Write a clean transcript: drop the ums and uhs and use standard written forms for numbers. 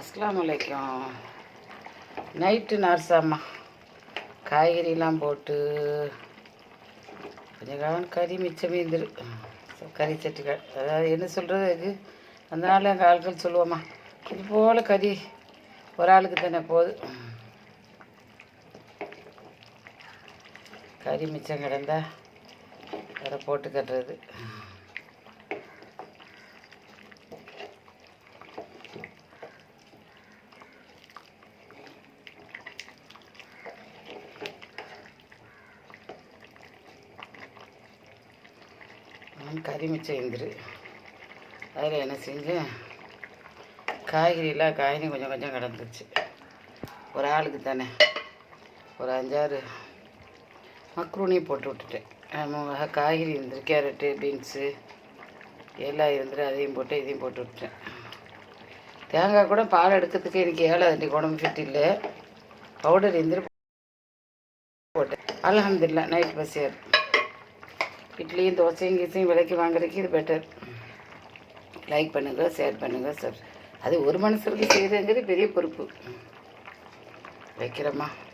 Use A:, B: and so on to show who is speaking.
A: அஸ்ஸலாமு அலைக்கும். நைட்டு நார்சாம்மா காய்கறிலாம் போட்டு கொஞ்சம் காலம் கறி மிச்சம் மீந்துரு. கறி சட்டிகள் அதாவது என்ன சொல்கிறது, அந்த நாள் எங்கள் ஆட்கள் சொல்லுவோம்மா, இது போல் கறி ஒரு ஆளுக்கு தானே போகுது. கறி மிச்சம் கிடந்தா அதை போட்டு கட்டுறது. கறி மிச்சம் இருந்துரு. அதில் என்ன செஞ்சேன், காய்கறி கொஞ்சம் கொஞ்சம் கிடந்துச்சு. ஒரு ஆளுக்கு தானே ஒரு 5-6 மக்ரூனியும் போட்டு விட்டுட்டேன். காய்கறி இருந்துரு, கேரட்டு, பீன்ஸு எல்லாம் இருந்துரு. அதையும் போட்டு இதையும் போட்டு விட்டுட்டேன். தேங்காய் கூட பால் எடுக்கிறதுக்கு எனக்கு 7 உடம்பு ஃபிட் இல்லை. பவுடர் இருந்துரு போட்டேன். அல்ஹம்துலில்லாஹ் நைட் பசியார். இட்லியும் தோசையும் கீசையும் விலைக்கு வாங்குறதுக்கு இது பெட்டர். லைக் பண்ணுங்கள், ஷேர் பண்ணுங்கள் சார். அது ஒரு மனுஷருக்கு செய்கிறதுங்கிறது பெரிய பொறுப்பு. வைக்கிறோமா.